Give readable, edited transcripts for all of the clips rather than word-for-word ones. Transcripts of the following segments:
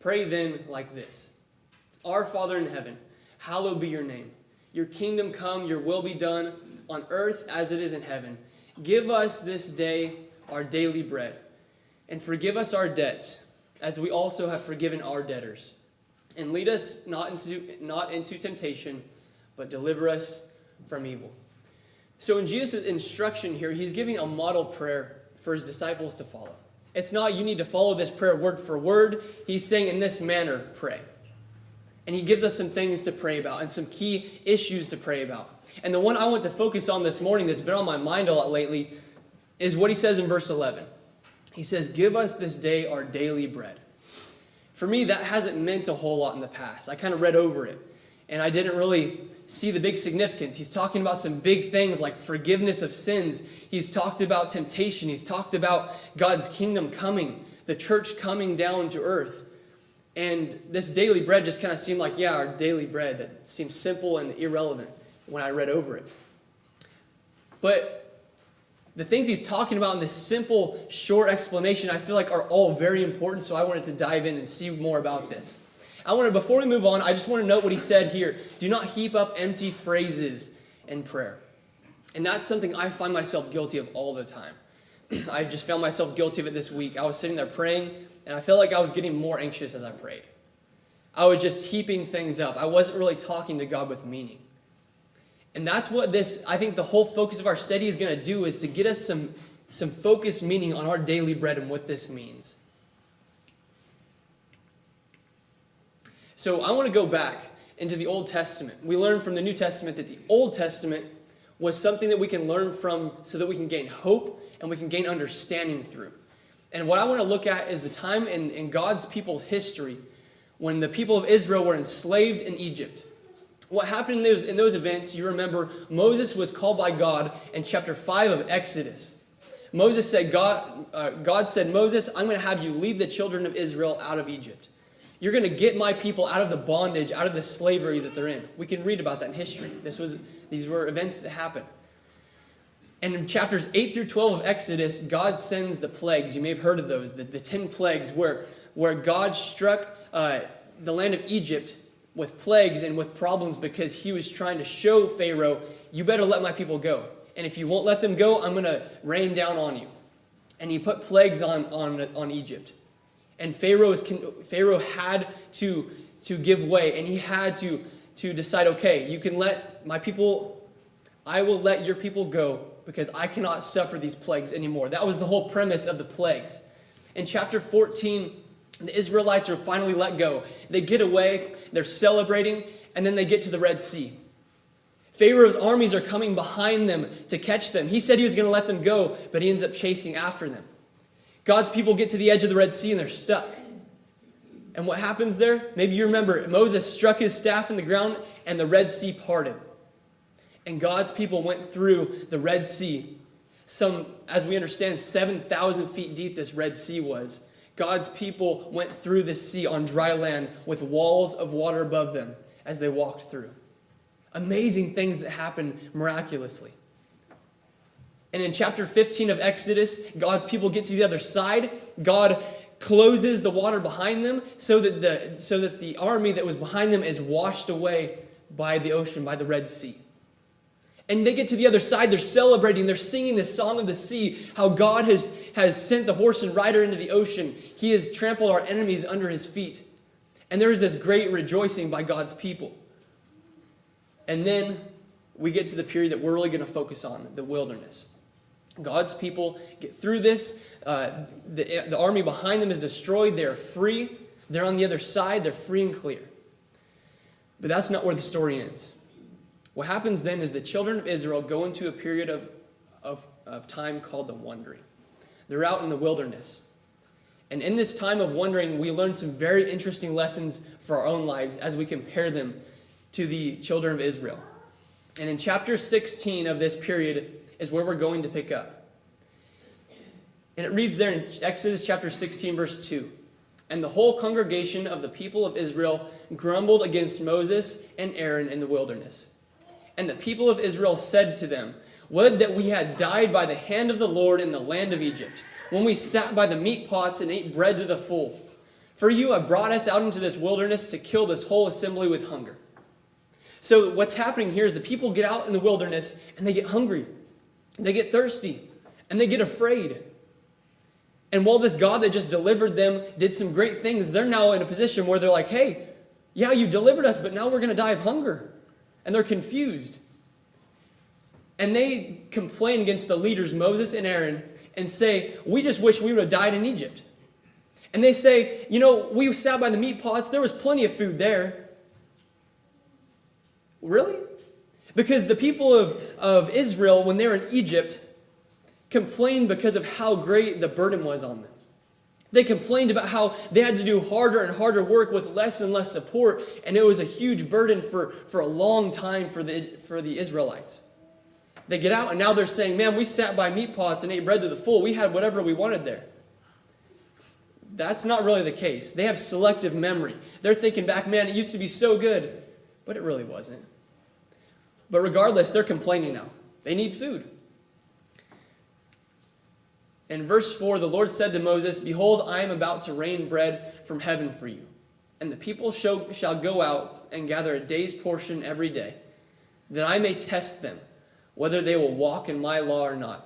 Pray then like this. Our Father in heaven, hallowed be your name. Your kingdom come, your will be done on earth as it is in heaven. Give us this day our daily bread, and forgive us our debts, as we also have forgiven our debtors. And lead us not into temptation, but deliver us from evil. So in Jesus' instruction here, he's giving a model prayer for his disciples to follow. It's not you need to follow this prayer word for word. He's saying in this manner, pray. And he gives us some things to pray about and some key issues to pray about. And the one I want to focus on this morning that's been on my mind a lot lately is what he says in verse 11. He says, give us this day our daily bread. For me, that hasn't meant a whole lot in the past. I kind of read over it, and I didn't really see the big significance. He's talking about some big things like forgiveness of sins. He's talked about temptation. He's talked about God's kingdom coming, the church coming down to earth. And this daily bread just kind of seemed like, yeah, our daily bread. That seems simple and irrelevant when I read over it. But the things he's talking about in this simple, short explanation, I feel like are all very important, so I wanted to dive in and see more about this. Before we move on, I just want to note what he said here. Do not heap up empty phrases in prayer. And that's something I find myself guilty of all the time. I just found myself guilty of it this week. I was sitting there praying, and I felt like I was getting more anxious as I prayed. I was just heaping things up. I wasn't really talking to God with meaning. And that's what I think the whole focus of our study is going to do, is to get us some focused meaning on our daily bread and what this means. So I want to go back into the Old Testament. We learned from the New Testament that the Old Testament was something that we can learn from so that we can gain hope and we can gain understanding through. And what I want to look at is the time in God's people's history when the people of Israel were enslaved in Egypt. What happened in those events, you remember, Moses was called by God in chapter 5 of Exodus. God said, Moses, I'm going to have you lead the children of Israel out of Egypt. You're going to get my people out of the bondage, out of the slavery that they're in. We can read about that in history. These were events that happened. And in chapters 8 through 12 of Exodus, God sends the plagues. You may have heard of those, the 10 plagues, where God struck the land of Egypt with plagues and with problems because he was trying to show Pharaoh, you better let my people go. And if you won't let them go, I'm going to rain down on you. And he put plagues on Egypt. And Pharaoh had to give way, and he had to decide, okay, you can let my people, I will let your people go because I cannot suffer these plagues anymore. That was the whole premise of the plagues. In chapter 14, the Israelites are finally let go. They get away, they're celebrating, and then they get to the Red Sea. Pharaoh's armies are coming behind them to catch them. He said he was going to let them go, but he ends up chasing after them. God's people get to the edge of the Red Sea and they're stuck. And what happens there? Maybe you remember, Moses struck his staff in the ground and the Red Sea parted. And God's people went through the Red Sea. As we understand, 7,000 feet deep this Red Sea was. God's people went through the sea on dry land with walls of water above them as they walked through. Amazing things that happened miraculously. And in chapter 15 of Exodus, God's people get to the other side. God closes the water behind them so that the army that was behind them is washed away by the ocean, by the Red Sea. And they get to the other side, they're celebrating, they're singing the song of the sea, how God has sent the horse and rider into the ocean. He has trampled our enemies under his feet. And there's this great rejoicing by God's people. And then we get to the period that we're really going to focus on, the wilderness. God's people get through this. The army behind them is destroyed. They're free. They're on the other side. They're free and clear. But that's not where the story ends. What happens then is the children of Israel go into a period of time called the wandering. They're out in the wilderness. And in this time of wandering, we learn some very interesting lessons for our own lives as we compare them to the children of Israel. And in chapter 16 of this period is where we're going to pick up. And it reads there in Exodus chapter 16, verse 2. And the whole congregation of the people of Israel grumbled against Moses and Aaron in the wilderness. And the people of Israel said to them, would that we had died by the hand of the Lord in the land of Egypt, when we sat by the meat pots and ate bread to the full. For you have brought us out into this wilderness to kill this whole assembly with hunger. So what's happening here is the people get out in the wilderness and they get hungry. They get thirsty. And they get afraid. And while this God that just delivered them did some great things, they're now in a position where they're like, hey, yeah, you delivered us, but now we're going to die of hunger. And they're confused. And they complain against the leaders, Moses and Aaron, and say, we just wish we would have died in Egypt. And they say, we sat by the meat pots. There was plenty of food there. Really? Because the people of Israel, when they were in Egypt, complained because of how great the burden was on them. They complained about how they had to do harder and harder work with less and less support, and it was a huge burden for a long time for the Israelites. They get out, and now they're saying, man, we sat by meat pots and ate bread to the full. We had whatever we wanted there. That's not really the case. They have selective memory. They're thinking back, man, it used to be so good, but it really wasn't. But regardless, they're complaining now. They need food. In verse 4, the Lord said to Moses, behold, I am about to rain bread from heaven for you. And the people shall go out and gather a day's portion every day, that I may test them, whether they will walk in my law or not.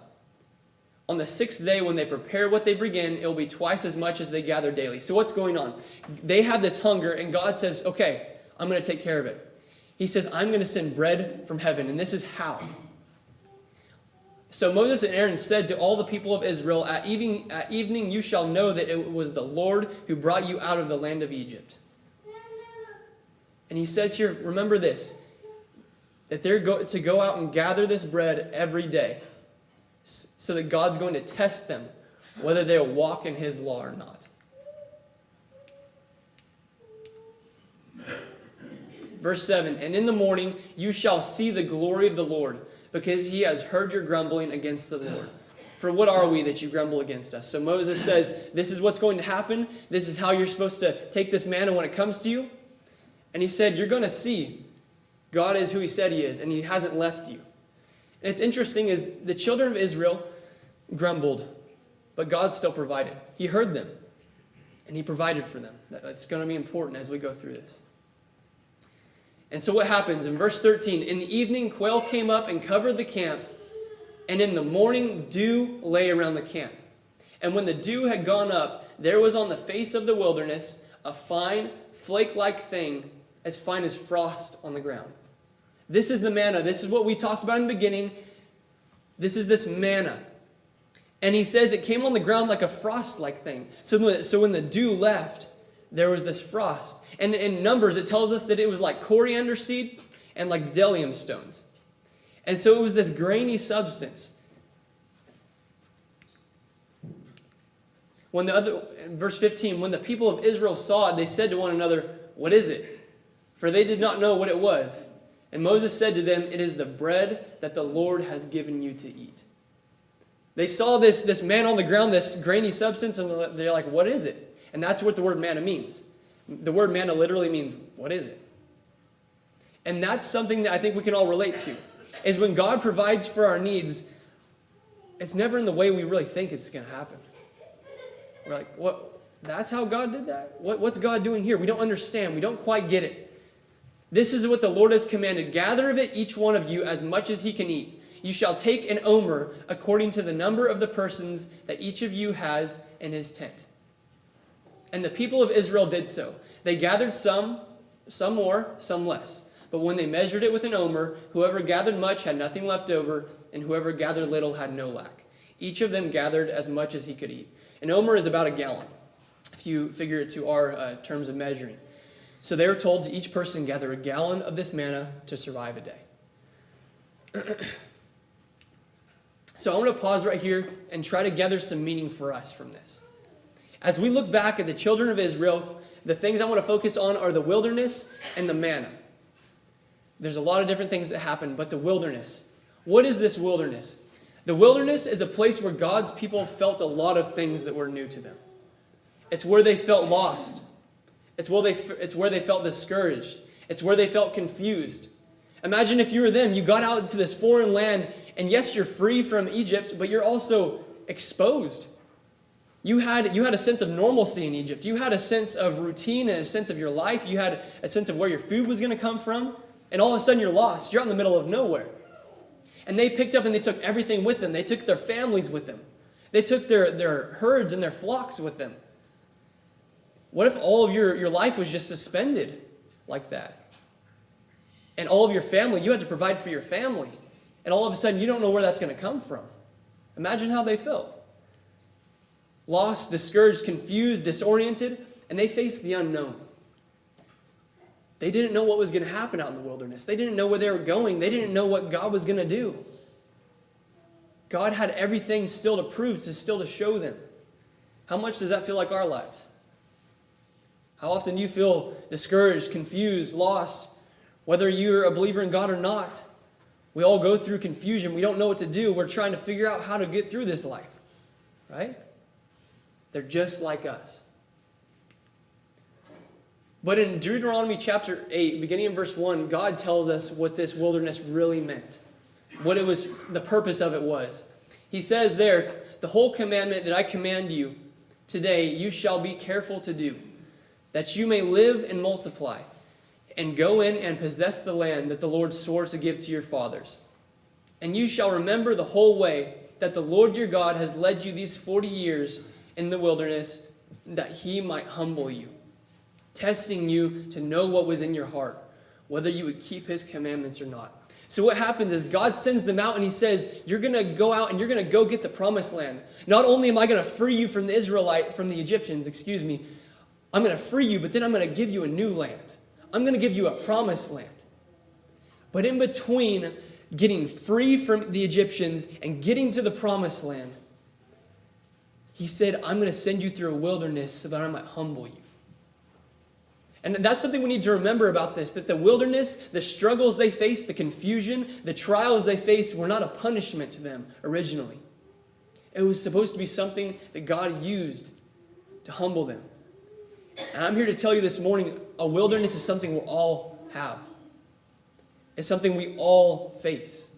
On the sixth day, when they prepare what they bring in, it will be twice as much as they gather daily. So what's going on? They have this hunger, and God says, okay, I'm going to take care of it. He says, I'm going to send bread from heaven, and this is how. So Moses and Aaron said to all the people of Israel, at evening you shall know that it was the Lord who brought you out of the land of Egypt. And he says here, remember this, that they're to go out and gather this bread every day, so that God's going to test them, whether they'll walk in his law or not. Verse 7, and in the morning you shall see the glory of the Lord, because he has heard your grumbling against the Lord. For what are we that you grumble against us? So Moses says, this is what's going to happen. This is how you're supposed to take this manna when it comes to you. And he said, you're going to see God is who he said he is, and he hasn't left you. And it's interesting is the children of Israel grumbled, but God still provided. He heard them, and he provided for them. That's going to be important as we go through this. And so what happens? In verse 13, in the evening quail came up and covered the camp, and in the morning dew lay around the camp. And when the dew had gone up, there was on the face of the wilderness a fine, flake-like thing, as fine as frost on the ground. This is the manna. This is what we talked about in the beginning. This is this manna. And he says it came on the ground like a frost-like thing. So when the dew left, there was this frost. And in Numbers, it tells us that it was like coriander seed and like bdellium stones. And so it was this grainy substance. Verse 15, when the people of Israel saw it, they said to one another, what is it? For they did not know what it was. And Moses said to them, it is the bread that the Lord has given you to eat. They saw this manna on the ground, this grainy substance, and they're like, what is it? And that's what the word manna means. The word manna literally means, what is it? And that's something that I think we can all relate to, is when God provides for our needs, it's never in the way we really think it's going to happen. We're like, what? That's how God did that? What's God doing here? We don't understand. We don't quite get it. This is what the Lord has commanded. Gather of it each one of you as much as he can eat. You shall take an omer according to the number of the persons that each of you has in his tent. And the people of Israel did so. They gathered some more, some less. But when they measured it with an omer, whoever gathered much had nothing left over, and whoever gathered little had no lack. Each of them gathered as much as he could eat. An omer is about a gallon, if you figure it to our terms of measuring. So they were told to each person gather a gallon of this manna to survive a day. So I want to pause right here and try to gather some meaning for us from this. As we look back at the children of Israel, the things I want to focus on are the wilderness and the manna. There's a lot of different things that happen, but the wilderness. What is this wilderness? The wilderness is a place where God's people felt a lot of things that were new to them. It's where they felt lost. It's where they felt discouraged. It's where they felt confused. Imagine if you were them, you got out into this foreign land, and yes, you're free from Egypt, but you're also exposed. You had a sense of normalcy in Egypt. You had a sense of routine and a sense of your life. You had a sense of where your food was going to come from. And all of a sudden you're lost. You're out in the middle of nowhere. And they picked up and they took everything with them. They took their families with them. They took their herds and their flocks with them. What if all of your life was just suspended like that? And all of your family, you had to provide for your family. And all of a sudden you don't know where that's going to come from. Imagine how they felt. Lost, discouraged, confused, disoriented, and they faced the unknown. They didn't know what was going to happen out in the wilderness. They didn't know where they were going. They didn't know what God was going to do. God had everything still to prove, still to show them. How much does that feel like our lives? How often do you feel discouraged, confused, lost, whether you're a believer in God or not? We all go through confusion. We don't know what to do. We're trying to figure out how to get through this life, right? They're just like us. But in Deuteronomy chapter 8, beginning in verse 1, God tells us what this wilderness really meant. What it was, the purpose of it was. He says there, the whole commandment that I command you today, you shall be careful to do, that you may live and multiply, and go in and possess the land that the Lord swore to give to your fathers. And you shall remember the whole way that the Lord your God has led you these 40 years in the wilderness, that he might humble you, testing you to know what was in your heart, whether you would keep his commandments or not. So what happens is God sends them out and he says, you're going to go out and you're going to go get the promised land. Not only am I going to free you from the Egyptians, I'm going to free you, but then I'm going to give you a new land. I'm going to give you a promised land. But in between getting free from the Egyptians and getting to the promised land, he said, I'm going to send you through a wilderness so that I might humble you. And that's something we need to remember about this, that the wilderness, the struggles they faced, the confusion, the trials they faced were not a punishment to them originally. It was supposed to be something that God used to humble them. And I'm here to tell you this morning, a wilderness is something we'll all have. It's something we all face.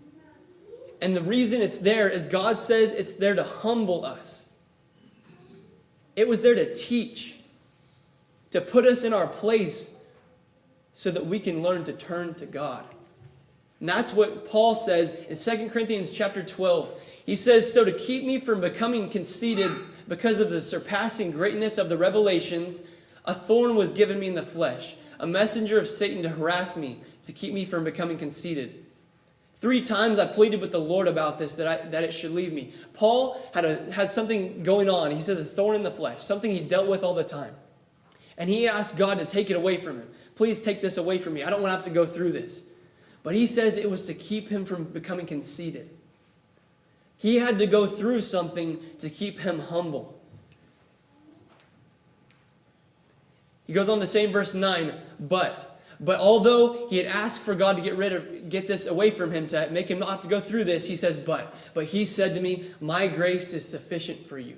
And the reason it's there is God says it's there to humble us. It was there to teach, to put us in our place so that we can learn to turn to God. And that's what Paul says in 2 Corinthians chapter 12. He says, so to keep me from becoming conceited because of the surpassing greatness of the revelations, a thorn was given me in the flesh, a messenger of Satan to harass me, to keep me from becoming conceited. 3 times I pleaded with the Lord about this, that it should leave me. Paul had something going on. He says a thorn in the flesh, something he dealt with all the time. And he asked God to take it away from him. Please take this away from me. I don't want to have to go through this. But he says it was to keep him from becoming conceited. He had to go through something to keep him humble. He goes on to say in verse 9, But although he had asked for God to get this away from him, to make him not have to go through this, he says, But he said to me, my grace is sufficient for you.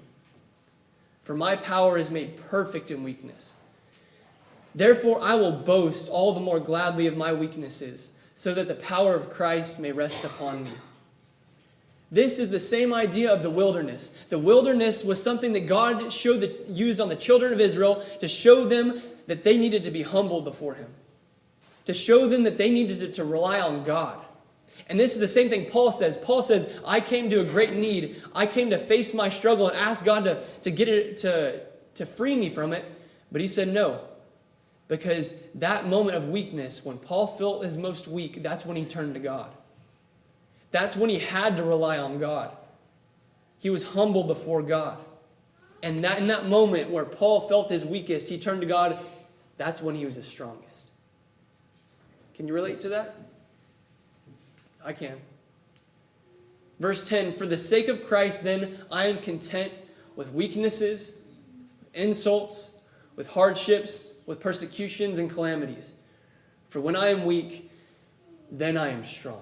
For my power is made perfect in weakness. Therefore I will boast all the more gladly of my weaknesses, so that the power of Christ may rest upon me. This is the same idea of the wilderness. The wilderness was something that God used on the children of Israel to show them that they needed to be humbled before him. To show them that they needed to rely on God. And this is the same thing Paul says. Paul says, I came to a great need. I came to face my struggle and ask God to free me from it. But he said no. Because that moment of weakness, when Paul felt his most weak, that's when he turned to God. That's when he had to rely on God. He was humble before God. And in that moment where Paul felt his weakest, he turned to God. That's when he was his strongest. Can you relate to that? I can. Verse 10, For the sake of Christ, then, I am content with weaknesses, with insults, with hardships, with persecutions and calamities. For when I am weak, then I am strong.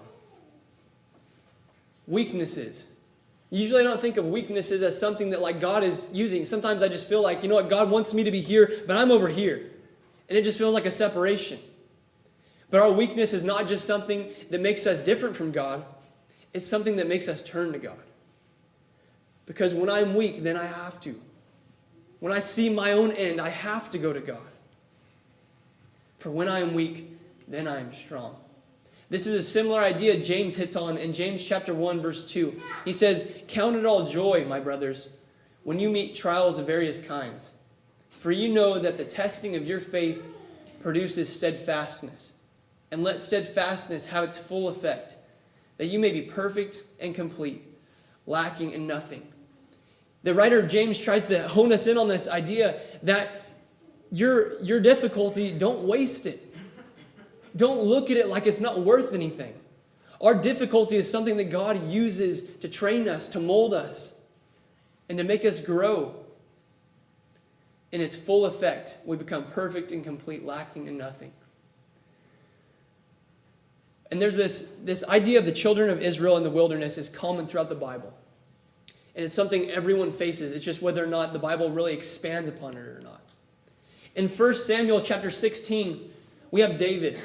Weaknesses. Usually I don't think of weaknesses as something that like God is using. Sometimes I just feel like, you know what, God wants me to be here, but I'm over here. And it just feels like a separation. But our weakness is not just something that makes us different from God. It's something that makes us turn to God. Because when I'm weak, then I have to. when I see my own end, I have to go to God. For when I am weak, then I am strong. This is a similar idea James hits on in James chapter 1, verse 2. He says, "Count it all joy, my brothers, when you meet trials of various kinds. For you know that the testing of your faith produces steadfastness. And let steadfastness have its full effect, that you may be perfect and complete, lacking in nothing." The writer James tries to hone us in on this idea that your difficulty, don't waste it. Don't look at it like it's not worth anything. Our difficulty is something that God uses to train us, to mold us, and to make us grow. In its full effect, we become perfect and complete, lacking in nothing. And there's this idea of the children of Israel in the wilderness is common throughout the Bible. And it's something everyone faces. It's just whether or not the Bible really expands upon it or not. In 1 Samuel chapter 16, we have David.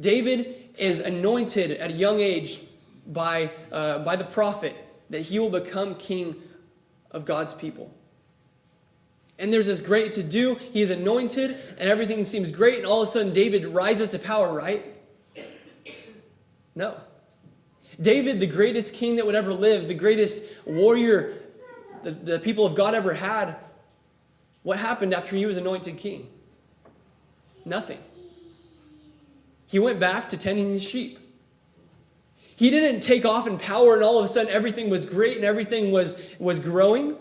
David is anointed at a young age by the prophet that he will become king of God's people. And there's this great to do. He's anointed and everything seems great. And all of a sudden David rises to power, right? No. David, the greatest king that would ever live, the greatest warrior the people of God ever had, what happened after he was anointed king? Nothing. He went back to tending his sheep. He didn't take off in power and all of a sudden everything was great and everything was growing.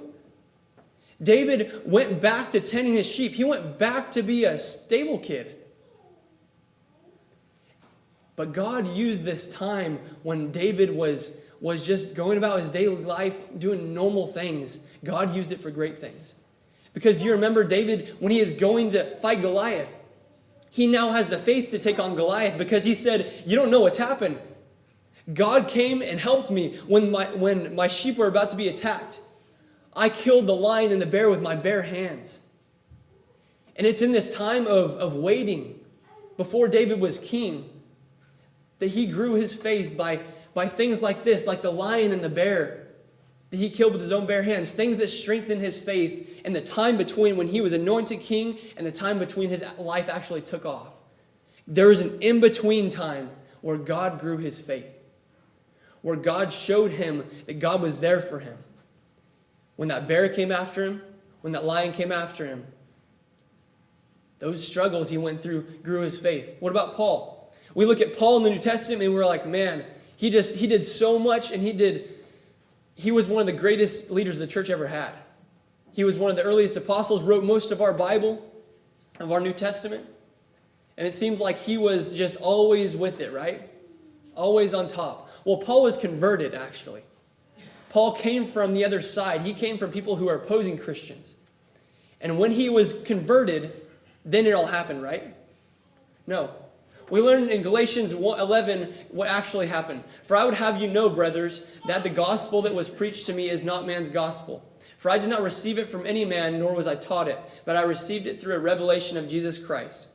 David went back to tending his sheep. He went back to be a stable kid. But God used this time when David was just going about his daily life, doing normal things. God used it for great things. Because do you remember David, when he is going to fight Goliath, he now has the faith to take on Goliath because he said, "You don't know what's happened. God came and helped me when my sheep were about to be attacked. I killed the lion and the bear with my bare hands." And it's in this time of waiting before David was king that he grew his faith by things like this, like the lion and the bear that he killed with his own bare hands, things that strengthened his faith in the time between when he was anointed king and the time between his life actually took off. There was an in-between time where God grew his faith, where God showed him that God was there for him. When that bear came after him, when that lion came after him, those struggles he went through grew his faith. What about Paul? We look at Paul in the New Testament and we're like, man, he did so much and he was one of the greatest leaders the church ever had. He was one of the earliest apostles, wrote most of our Bible, of our New Testament. And it seems like he was just always with it, right? Always on top. Well, Paul was converted, actually. Paul came from the other side. He came from people who are opposing Christians. And when he was converted, then it all happened, right? No. We learn in Galatians 11 what actually happened. "For I would have you know, brothers, that the gospel that was preached to me is not man's gospel. For I did not receive it from any man, nor was I taught it, but I received it through a revelation of Jesus Christ.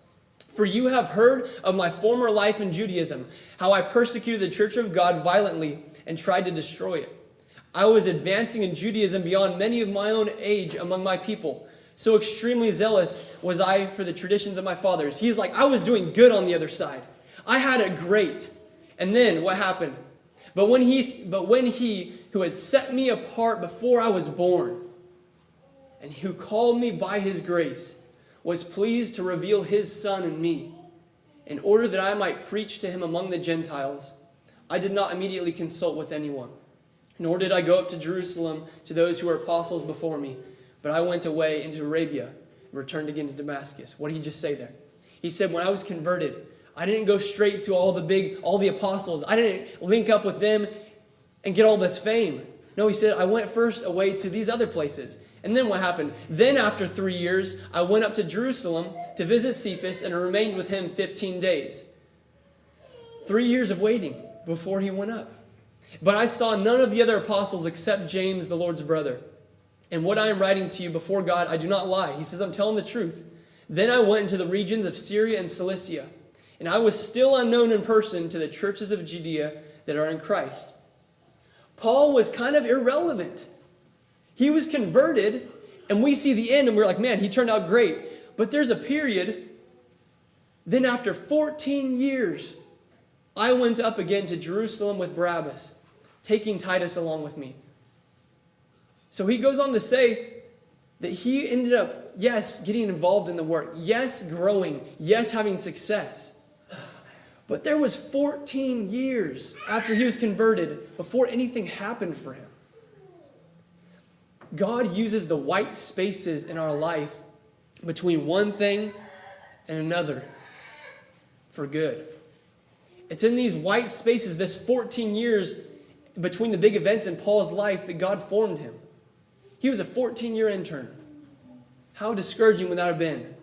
For you have heard of my former life in Judaism, how I persecuted the church of God violently and tried to destroy it. I was advancing in Judaism beyond many of my own age among my people. So extremely zealous was I for the traditions of my fathers." He's like, I was doing good on the other side. I had it great. And then what happened? But when he who had set me apart before I was born, and who called me by his grace, was pleased to reveal his Son in me, in order that I might preach to him among the Gentiles, I did not immediately consult with anyone, nor did I go up to Jerusalem to those who were apostles before me. But I went away into Arabia and returned again to Damascus. What did he just say there? He said, when I was converted, I didn't go straight to all the apostles. I didn't link up with them and get all this fame. No, he said, I went first away to these other places. And then what happened? Then after 3 years, I went up to Jerusalem to visit Cephas and remained with him 15 days. 3 years of waiting before he went up. But I saw none of the other apostles except James, the Lord's brother. And what I am writing to you before God, I do not lie. He says, I'm telling the truth. Then I went into the regions of Syria and Cilicia, and I was still unknown in person to the churches of Judea that are in Christ. Paul was kind of irrelevant. He was converted, And we see the end and we're like, man, he turned out great. But there's a period. Then after 14 years, I went up again to Jerusalem with Barabbas, taking Titus along with me. So he goes on to say that he ended up, yes, getting involved in the work. Yes, growing. Yes, having success. But there was 14 years after he was converted before anything happened for him. God uses the white spaces in our life between one thing and another for good. It's in these white spaces, this 14 years between the big events in Paul's life, that God formed him. He was a 14-year intern. How discouraging would that have been?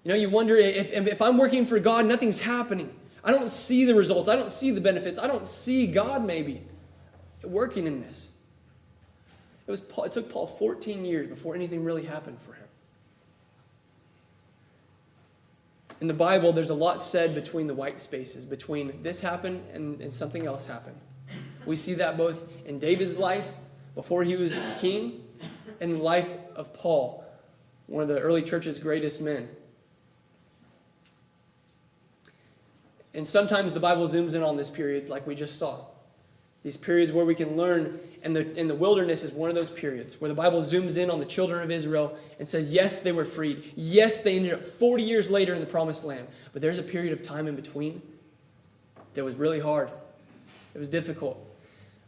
You wonder if I'm working for God, nothing's happening. I don't see the results. I don't see the benefits. I don't see God maybe working in this. It took Paul 14 years before anything really happened for him. In the Bible, there's a lot said between the white spaces, between this happened and something else happened. We see that both in David's life before he was king and in the life of Paul, one of the early church's greatest men. And sometimes the Bible zooms in on this period like we just saw. These periods where we can learn, and the wilderness is one of those periods where the Bible zooms in on the children of Israel and says, yes, they were freed. Yes, they ended up 40 years later in the promised land. But there's a period of time in between that was really hard. It was difficult.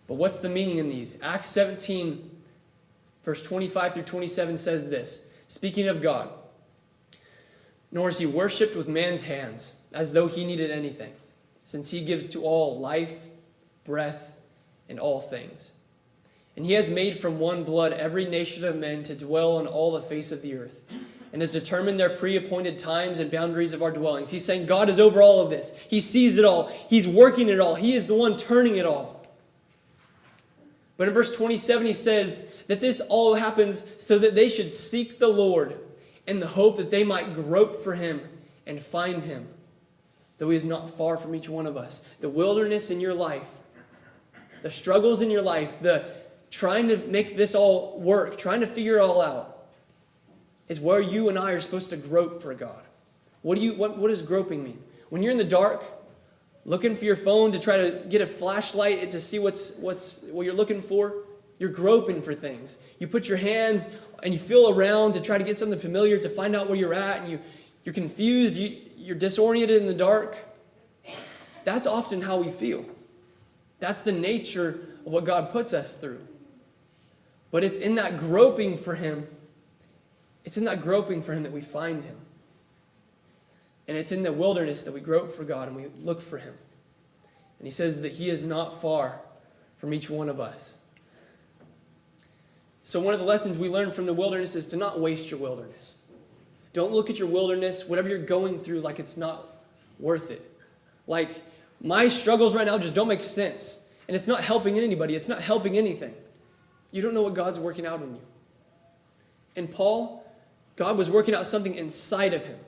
But what's the meaning in these? Acts 17, verse 25 through 27 says this, speaking of God, nor is he worshipped with man's hands, as though he needed anything, since he gives to all life, breath, and all things. And he has made from one blood every nation of men to dwell on all the face of the earth, and has determined their pre-appointed times and boundaries of our dwellings. He's saying God is over all of this. He sees it all. He's working it all. He is the one turning it all. But in verse 27 he says that this all happens so that they should seek the Lord in the hope that they might grope for him and find him, though he is not far from each one of us. The wilderness in your life, the struggles in your life, the trying to make this all work, trying to figure it all out, is where you and I are supposed to grope for God. What does groping mean? When you're in the dark, looking for your phone to try to get a flashlight to see what you're looking for, you're groping for things. You put your hands and you feel around to try to get something familiar, to find out where you're at, and you're confused, you're disoriented in the dark. That's often how we feel. That's the nature of what God puts us through. But it's in that groping for him, that we find him. And it's in the wilderness that we grope for God and we look for him. And he says that he is not far from each one of us. So one of the lessons we learn from the wilderness is to not waste your wilderness. Don't look at your wilderness, whatever you're going through, like it's not worth it. Like, my struggles right now just don't make sense. And it's not helping anybody. It's not helping anything. You don't know what God's working out in you. In Paul, God was working out something inside of him.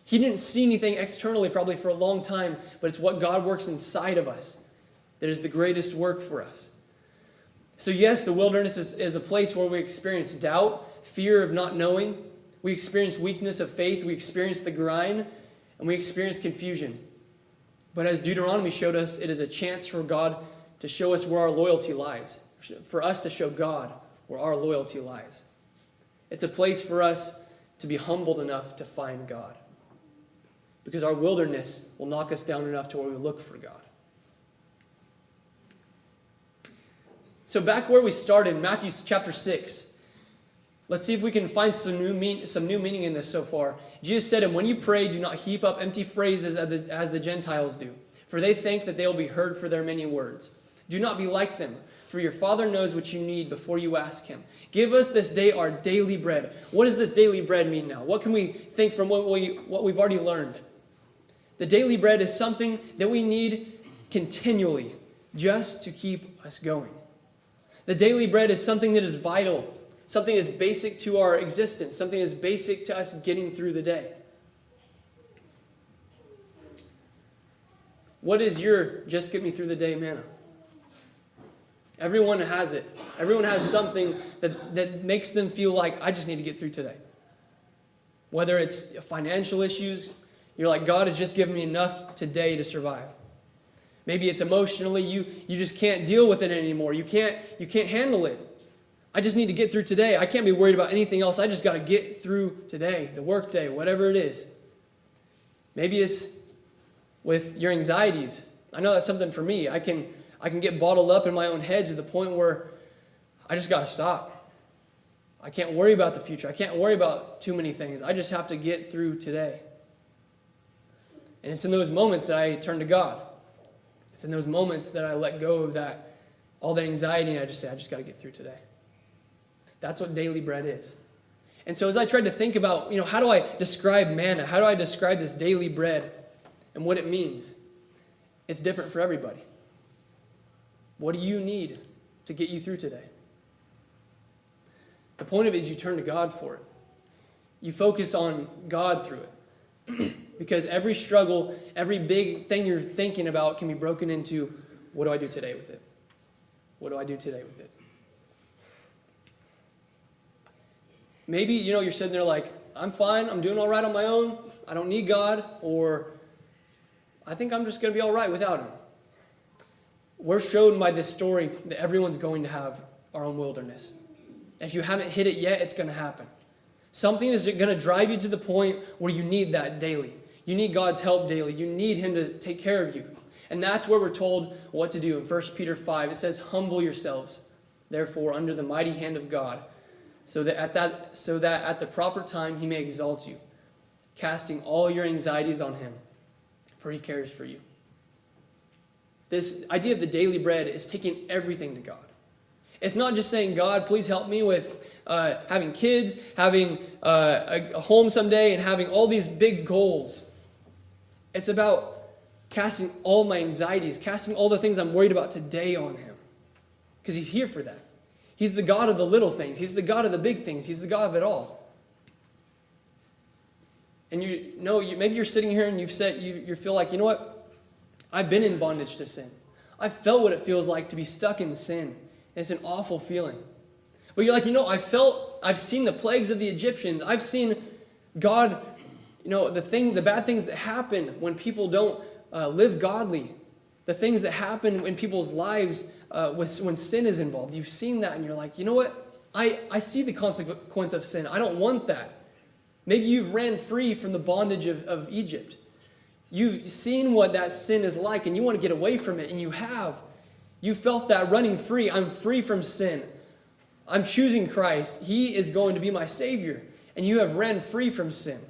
He didn't see anything externally probably for a long time, but it's what God works inside of us that is the greatest work for us. So yes, the wilderness is a place where we experience doubt, fear of not knowing. We experience weakness of faith. We experience the grind, and we experience confusion. But as Deuteronomy showed us, it is a chance for God to show us where our loyalty lies, for us to show God where our loyalty lies. It's a place for us to be humbled enough to find God, because our wilderness will knock us down enough to where we look for God. So back where we started, Matthew chapter 6, let's see if we can find some new meaning in this so far. Jesus said, and when you pray, do not heap up empty phrases as the Gentiles do, for they think that they will be heard for their many words. Do not be like them, for your Father knows what you need before you ask him. Give us this day our daily bread. What does this daily bread mean now? What can we think from what we've already learned? The daily bread is something that we need continually just to keep us going. The daily bread is something that is vital, something that is basic to our existence, something that is basic to us getting through the day. What is your just get me through the day manna? Everyone has it. Everyone has something that makes them feel like, I just need to get through today. Whether it's financial issues, you're like, God has just given me enough today to survive. Maybe it's emotionally, you just can't deal with it anymore. You can't handle it. I just need to get through today. I can't be worried about anything else. I just got to get through today, the work day, whatever it is. Maybe it's with your anxieties. I know that's something for me. I can get bottled up in my own head to the point where I just got to stop. I can't worry about the future. I can't worry about too many things. I just have to get through today. And it's in those moments that I turn to God. It's in those moments that I let go of all that anxiety, and I just say, I just got to get through today. That's what daily bread is. And so as I tried to think about, how do I describe manna? How do I describe this daily bread and what it means? It's different for everybody. What do you need to get you through today? The point of it is you turn to God for it. You focus on God through it. Because every struggle, every big thing you're thinking about can be broken into, what do I do today with it? What do I do today with it? Maybe, you're sitting there like, I'm fine, I'm doing all right on my own, I don't need God, or I think I'm just going to be all right without Him. We're shown by this story that everyone's going to have our own wilderness. If you haven't hit it yet, it's going to happen. Something is going to drive you to the point where you need that daily. You need God's help daily. You need Him to take care of you. And that's where we're told what to do. In 1 Peter 5, it says, humble yourselves, therefore, under the mighty hand of God, so that at the proper time He may exalt you, casting all your anxieties on Him, for He cares for you. This idea of the daily bread is taking everything to God. It's not just saying, God, please help me with having kids, having a home someday, and having all these big goals. It's about casting all my anxieties, casting all the things I'm worried about today on Him. Because He's here for that. He's the God of the little things. He's the God of the big things. He's the God of it all. And maybe you're sitting here and you feel like, you know what? I've been in bondage to sin. I've felt what it feels like to be stuck in sin. It's an awful feeling. But you're like, I've seen the plagues of the Egyptians. I've seen God, the bad things that happen when people don't live godly. The things that happen in people's lives when sin is involved. You've seen that and you're like, you know what? I see the consequence of sin. I don't want that. Maybe you've ran free from the bondage of Egypt. You've seen what that sin is like and you want to get away from it, and you have. You felt that running free. I'm free from sin. I'm choosing Christ. He is going to be my Savior. And you have ran free from sin.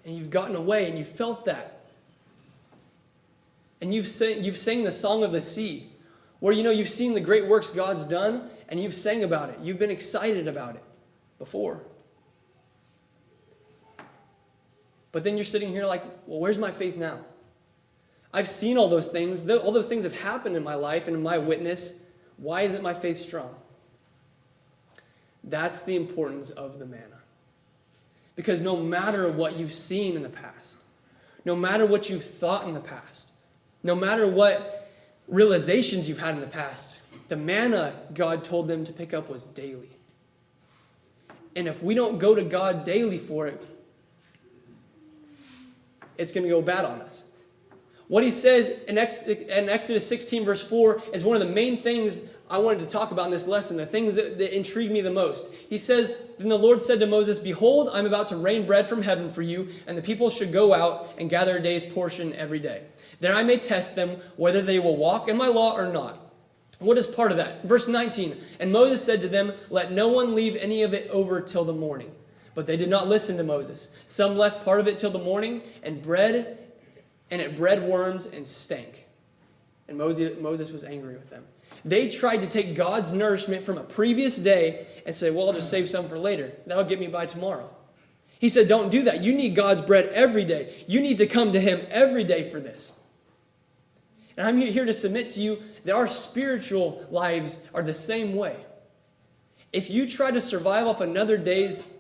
And you've gotten away and you felt that. And you've sang the song of the sea, where you've seen the great works God's done and you've sang about it. You've been excited about it before. But then you're sitting here like, well, where's my faith now? I've seen all those things. All those things have happened in my life and in my witness. Why isn't my faith strong? That's the importance of the manna. Because no matter what you've seen in the past, no matter what you've thought in the past, no matter what realizations you've had in the past, the manna God told them to pick up was daily. And if we don't go to God daily for it, it's going to go bad on us. What He says in Exodus 16, verse 4, is one of the main things I wanted to talk about in this lesson, the things that intrigued me the most. He says, then the Lord said to Moses, behold, I'm about to rain bread from heaven for you, and the people should go out and gather a day's portion every day. Then I may test them whether they will walk in my law or not. What is part of that? Verse 19, and Moses said to them, let no one leave any of it over till the morning. But they did not listen to Moses. Some left part of it till the morning, and it bred worms and stank. And Moses was angry with them. They tried to take God's nourishment from a previous day and say, well, I'll just save some for later. That'll get me by tomorrow. He said, don't do that. You need God's bread every day. You need to come to Him every day for this. And I'm here to submit to you that our spiritual lives are the same way. If you try to survive off another day's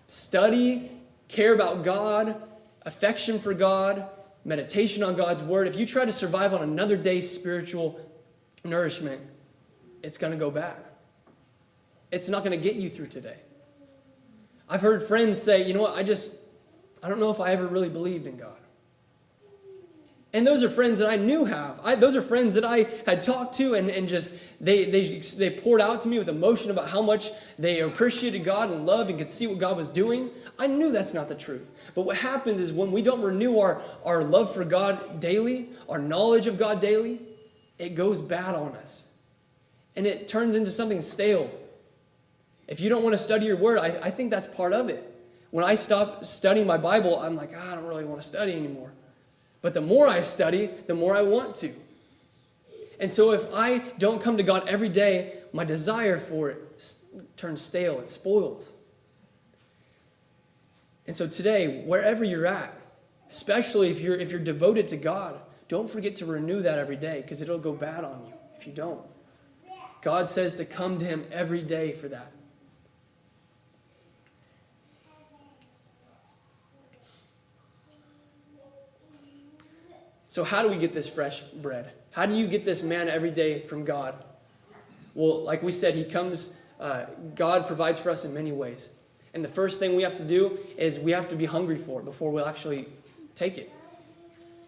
study, care about God, affection for God, meditation on God's Word, if you try to survive on another day's spiritual nourishment, it's going to go bad. It's not going to get you through today. I've heard friends say, you know what, I don't know if I ever really believed in God. And those are friends that I knew have. Those are friends that I had talked to and just, they poured out to me with emotion about how much they appreciated God and loved and could see what God was doing. I knew that's not the truth. But what happens is when we don't renew our love for God daily, our knowledge of God daily, it goes bad on us. And it turns into something stale. If you don't want to study your word, I think that's part of it. When I stop studying my Bible, I'm like, I don't really want to study anymore. But the more I study, the more I want to. And so if I don't come to God every day, my desire for it turns stale. It spoils. And so today, wherever you're at, especially if you're devoted to God, don't forget to renew that every day, because it'll go bad on you if you don't. God says to come to Him every day for that. So how do we get this fresh bread? How do you get this manna every day from God? Well, like we said, God provides for us in many ways. And the first thing we have to do is we have to be hungry for it before we'll actually take it.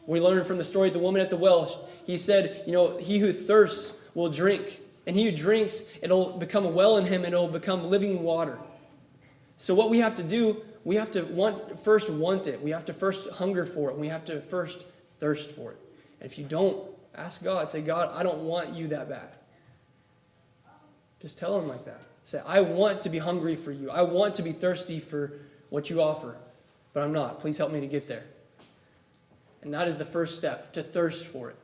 We learned from the story of the woman at the well. He said, he who thirsts will drink. And he who drinks, it'll become a well in him and it'll become living water. So what we have to do, we have to first want it. We have to first hunger for it. We have to first thirst for it. And if you don't, ask God. Say, God, I don't want you that bad. Just tell Him like that. Say, I want to be hungry for you. I want to be thirsty for what you offer, but I'm not. Please help me to get there. And that is the first step, to thirst for it.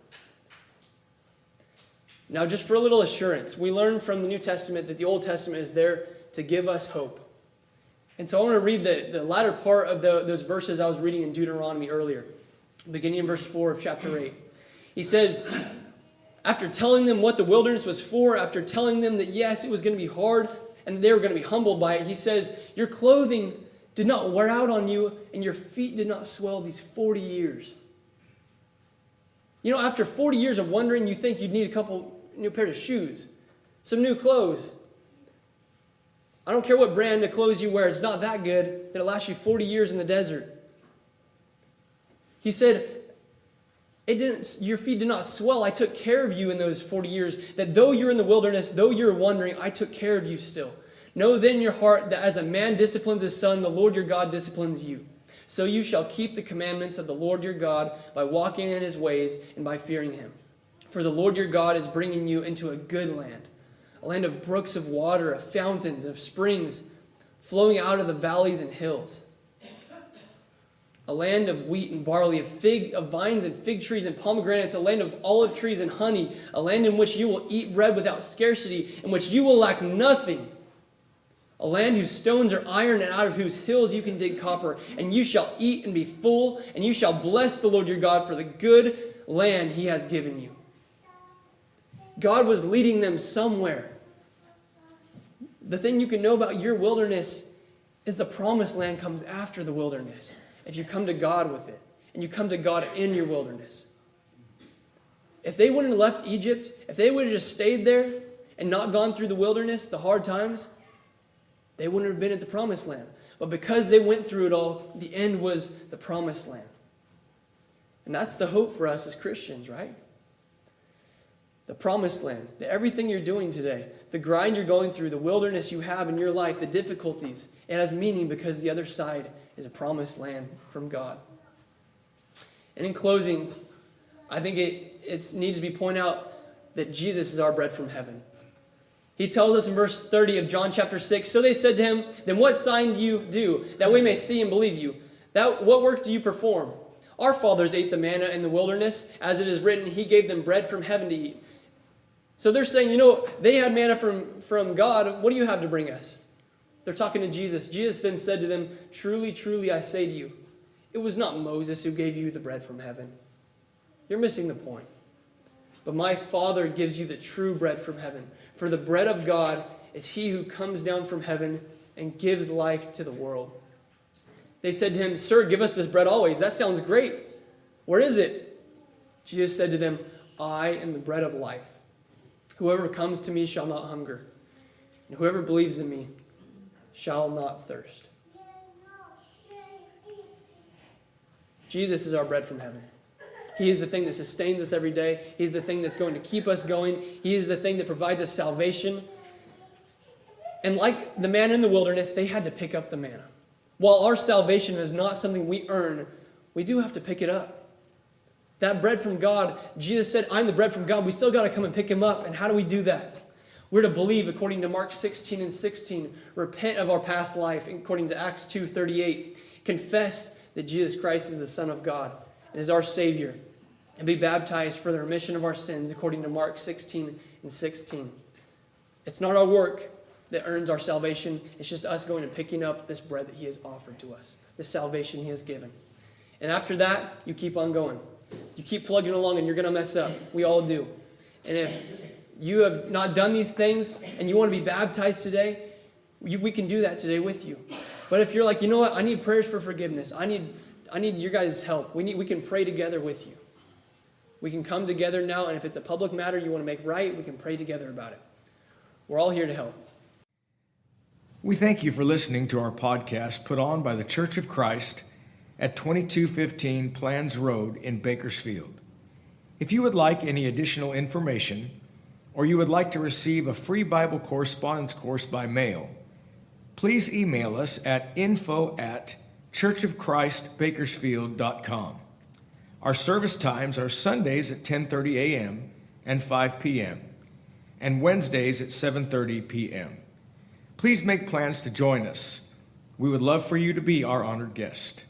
Now, just for a little assurance, we learn from the New Testament that the Old Testament is there to give us hope. And so I want to read the latter part of those verses I was reading in Deuteronomy earlier, beginning in verse 4 of chapter 8. He says, after telling them what the wilderness was for, after telling them that yes, it was going to be hard and they were going to be humbled by it, he says, your clothing did not wear out on you and your feet did not swell these 40 years. After 40 years of wandering, you think you'd need a couple new pairs of shoes, some new clothes. I don't care what brand of clothes you wear. It's not that good. It'll last you 40 years in the desert. He said, your feet did not swell. I took care of you in those 40 years, that though you're in the wilderness, though you're wandering, I took care of you still. Know then in your heart that as a man disciplines his son, the Lord your God disciplines you. So you shall keep the commandments of the Lord your God by walking in His ways and by fearing Him. For the Lord your God is bringing you into a good land, a land of brooks of water, of fountains, of springs, flowing out of the valleys and hills. A land of wheat and barley, of vines and fig trees and pomegranates, a land of olive trees and honey, a land in which you will eat bread without scarcity, in which you will lack nothing. A land whose stones are iron and out of whose hills you can dig copper. And you shall eat and be full, and you shall bless the Lord your God for the good land He has given you. God was leading them somewhere. The thing you can know about your wilderness is the promised land comes after the wilderness. If you come to God with it, and you come to God in your wilderness. If they wouldn't have left Egypt, if they would have just stayed there and not gone through the wilderness, the hard times, they wouldn't have been at the promised land. But because they went through it all, the end was the promised land. And that's the hope for us as Christians, right? The promised land, everything you're doing today, the grind you're going through, the wilderness you have in your life, the difficulties, it has meaning because the other side is a promised land from God. And in closing, I think it needs to be pointed out that Jesus is our bread from heaven. He tells us in verse 30 of John chapter 6, so they said to him, then what sign do you do, that we may see and believe you? What work do you perform? Our fathers ate the manna in the wilderness, as it is written, He gave them bread from heaven to eat. So they're saying, they had manna from God. What do you have to bring us? They're talking to Jesus. Jesus then said to them, truly, truly, I say to you, it was not Moses who gave you the bread from heaven. You're missing the point. But my Father gives you the true bread from heaven. For the bread of God is He who comes down from heaven and gives life to the world. They said to him, Sir, give us this bread always. That sounds great. Where is it? Jesus said to them, I am the bread of life. Whoever comes to me shall not hunger, and whoever believes in me shall not thirst. Jesus is our bread from heaven. He is the thing that sustains us every day. He's the thing that's going to keep us going. He is the thing that provides us salvation. And like the man in the wilderness, they had to pick up the manna. While our salvation is not something we earn, we do have to pick it up. That bread from God, Jesus said, I'm the bread from God. We still got to come and pick him up. And how do we do that? We're to believe, according to Mark 16 and 16, repent of our past life, according to Acts 2:38, confess that Jesus Christ is the Son of God and is our Savior, and be baptized for the remission of our sins, according to Mark 16 and 16. It's not our work that earns our salvation. It's just us going and picking up this bread that he has offered to us, this salvation he has given. And after that, you keep on going. You keep plugging along and you're going to mess up. We all do. And if you have not done these things and you want to be baptized today, we can do that today with you. But if you're like, you know what, I need prayers for forgiveness. I need your guys' help. We can pray together with you. We can come together now, and if it's a public matter you want to make right, we can pray together about it. We're all here to help. We thank you for listening to our podcast put on by the Church of Christ at 2215 Plans Road in Bakersfield. If you would like any additional information, or you would like to receive a free Bible correspondence course by mail, please email us at info@churchofchristbakersfield.com. Our service times are Sundays at 10:30 a.m. and 5 p.m., and Wednesdays at 7:30 p.m. Please make plans to join us. We would love for you to be our honored guest.